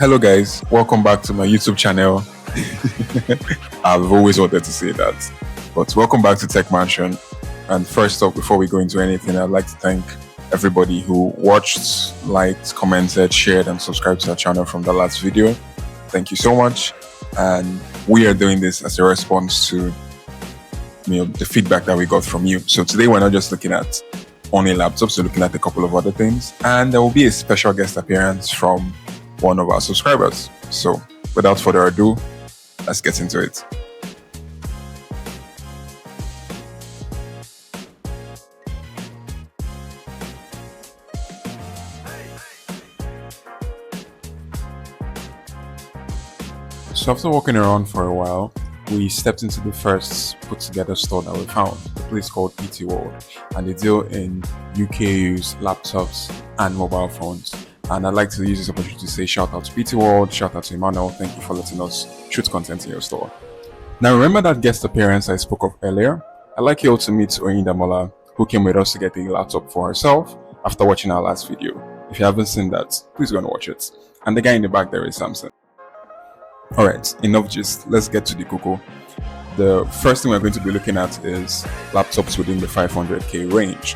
Hello, guys. Welcome back to my YouTube channel. I've always wanted to say that, but welcome back to Tech Mansion. And first off, before we go into anything, I'd like to thank everybody who watched, liked, commented, shared, and subscribed to our channel from the last video. Thank you so much. And we are doing this as a response to the feedback that we got from you. So today we're not just looking at only laptops, we're looking at a couple of other things, and there will be a special guest appearance from one of our subscribers. So without further ado, let's get into it. So after walking around for a while, we stepped into the first put together store that we found, a place called PT World, and they deal in UK used laptops and mobile phones. And I'd like to use this opportunity to say shout out to PT World, shout out to Emmanuel, thank you for letting us shoot content in your store. Now remember that guest appearance I spoke of earlier? I'd like you all to meet Oyindamola, who came with us to get a laptop for herself after watching our last video. If you haven't seen that, please go and watch it. And the guy in the back there is Samson. Alright, enough gist, let's get to the cocoa. The first thing we're going to be looking at is laptops within the 500k range.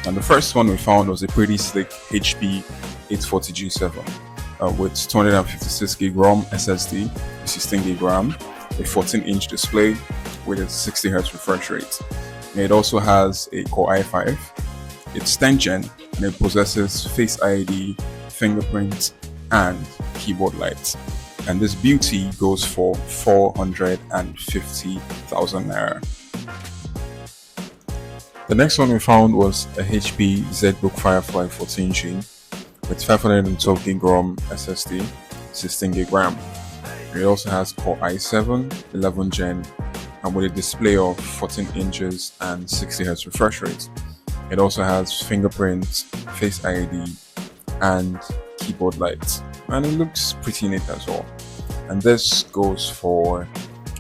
And the first one we found was a pretty slick HP 840G7 with 256GB ROM SSD, 16GB RAM, a 14-inch display with a 60Hz refresh rate. And it also has a Core i5, it's 10th gen, and it possesses Face ID, fingerprint, and keyboard lights. And this beauty goes for 450,000 naira. The next one we found was a HP ZBook Firefly 14G with 512GB ROM SSD, 16GB RAM. It also has Core i7, 11th gen, and with a display of 14 inches and 60Hz refresh rate. It also has fingerprint, Face ID, and keyboard lights, and it looks pretty neat as well. And this goes for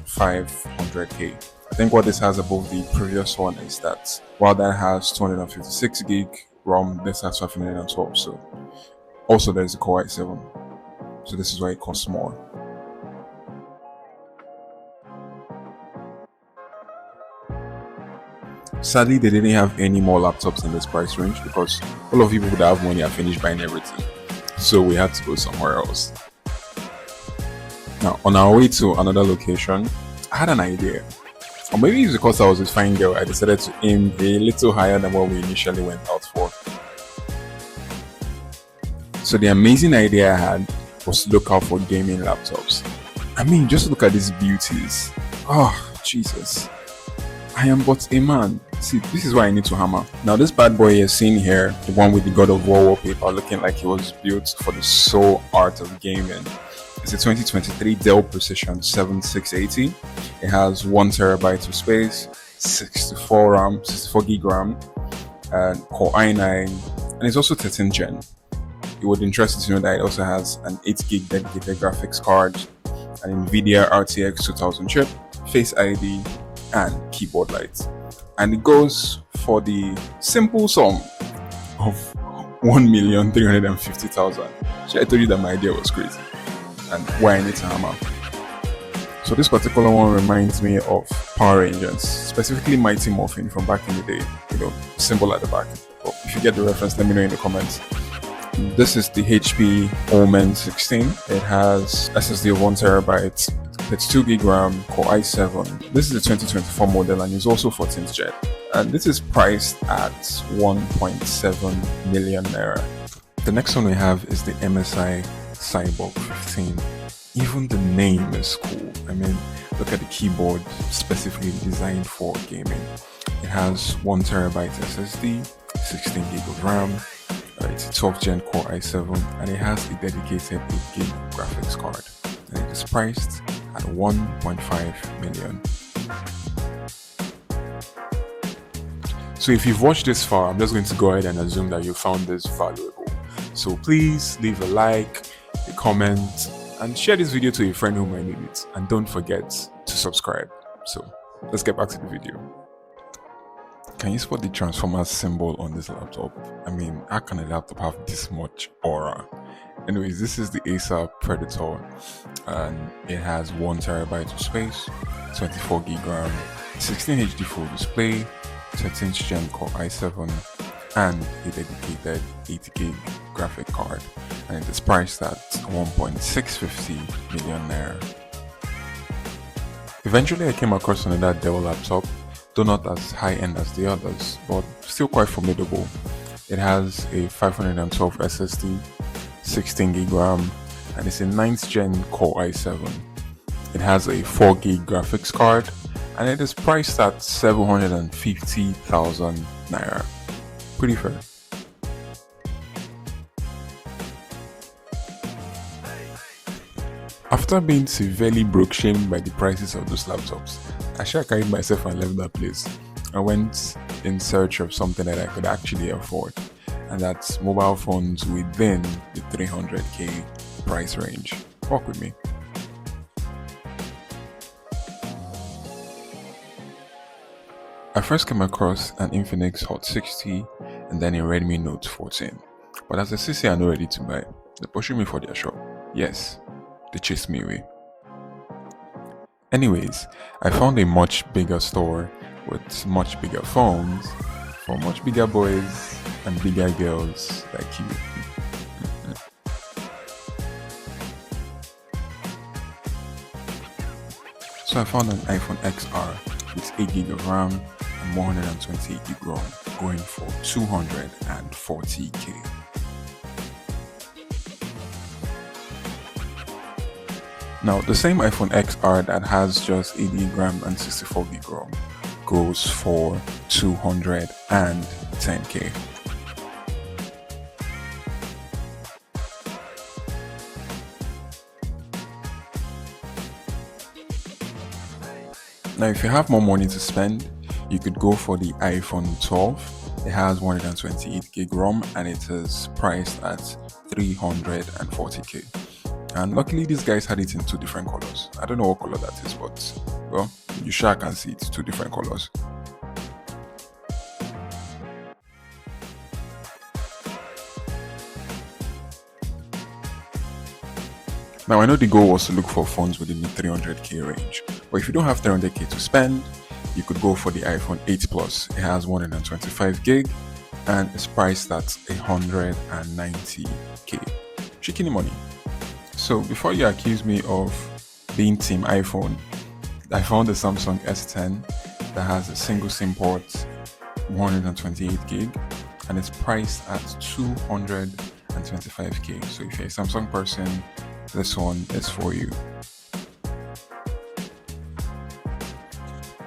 500k. I think what this has above the previous one is that while that has 256GB ROM, this has 512. So also there's a Core i7. So this is why it costs more. Sadly, they didn't have any more laptops in this price range because all of you people that have money are finished buying everything. So we had to go somewhere else. Now, on our way to another location, I had an idea. Or maybe it's because I was a fine girl, I decided to aim a little higher than what we initially went out for. So the amazing idea I had was to look out for gaming laptops. I mean, just look at these beauties. Oh, Jesus. I am but a man. See, this is why I need to hammer. Now this bad boy you're seeing here, the one with the God of War wallpaper looking like it was built for the sole art of gaming. It's a 2023 Dell Precision 7680. It has 1TB of space, 64GB RAM, and Core i9, and it's also 13th gen. It would interest you to know that it also has an 8GB dedicated graphics card, an NVIDIA RTX 2000 chip, Face ID, and keyboard lights. And it goes for the simple sum of 1,350,000. So I told you that my idea was crazy and why I need to hammer. So this particular one reminds me of Power Rangers, specifically Mighty Morphin from back in the day, symbol at the back. But if you get the reference, let me know in the comments. This is the HP Omen 16. It has SSD of 1TB, it's 2GB RAM, Core i7. This is the 2024 model and is also 14th gen. And this is priced at 1.7 million naira. The next one we have is the MSI Cyborg 15. Even the name is cool. I mean, look at the keyboard, specifically designed for gaming. It has 1TB SSD, 16GB of RAM, it's a 12th gen Core i7, and it has a dedicated 8GB graphics card. And it is priced at 1.5 million. So if you've watched this far, I'm just going to go ahead and assume that you found this valuable. So please leave a like, a comment, and share this video to a friend who might need it. And don't forget to subscribe. So let's get back to the video. Can you spot the Transformers symbol on this laptop? I mean, how can a laptop have this much aura? Anyways, this is the Acer Predator, and it has 1 terabyte of space, 24 gig RAM, 16 HD full display, 13th Gen Core i7, and a dedicated 80 gig graphic card, and it is priced at 1.650 million naira. Eventually, I came across another Dell laptop, though not as high end as the others, but still quite formidable. It has a 512 SSD, 16 gig RAM, and it's a 9th Gen Core i7. It has a 4 gig graphics card, and it is priced at 750,000 naira. Pretty fair. After being severely broke shamed by the prices of those laptops, I sure carried myself and left that place. I went in search of something that I could actually afford, and that's mobile phones within the 300k price range. Walk with me. I first came across an Infinix Hot 60 and then a Redmi Note 14. But as the CC are not ready to buy, they pursue me for their shop. Yes, they chased me away. Anyways, I found a much bigger store with much bigger phones for much bigger boys and bigger girls like you. So I found an iPhone XR with 8 gig of RAM and 128 gig ROM going for 240k. Now, the same iPhone XR that has just 8 gig RAM and 64 gig ROM goes for 210k. Now, if you have more money to spend, you could go for the iPhone 12. It has 128 gig ROM and it is priced at 340k. And luckily, these guys had it in 2 different colors. I don't know what color that is, but well, you sure can see it's 2 different colors. Now, I know the goal was to look for phones within the 300k range, but if you don't have 300k to spend, you could go for the iPhone 8 Plus. It has 125 gig and it's priced at 190k. Chicken money. So before you accuse me of being team iPhone, I found the Samsung S10 that has a single SIM port, 128 gig, and it's priced at 225k. So if you're a Samsung person, this one is for you.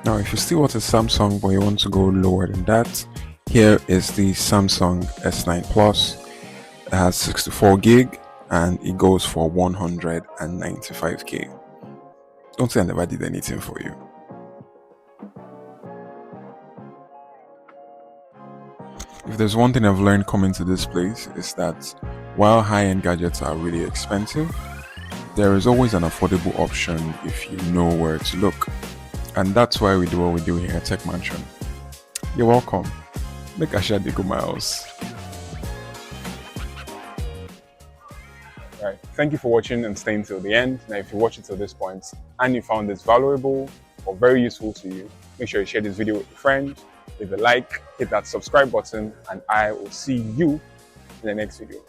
Now, if you still want a Samsung but you want to go lower than that, here is the Samsung S9 Plus. It has 64 gig and it goes for 195k. Don't say I never did anything for you. If there's one thing I've learned coming to this place, is that while high-end gadgets are really expensive, there is always an affordable option if you know where to look. And that's why we do what we do here at Tech Mansion. You're welcome. Make a share go my house. Alright, thank you for watching and staying till the end. Now, if you watch it till this point and you found this valuable or very useful to you, make sure you share this video with your friends, leave a like, hit that subscribe button, and I will see you in the next video.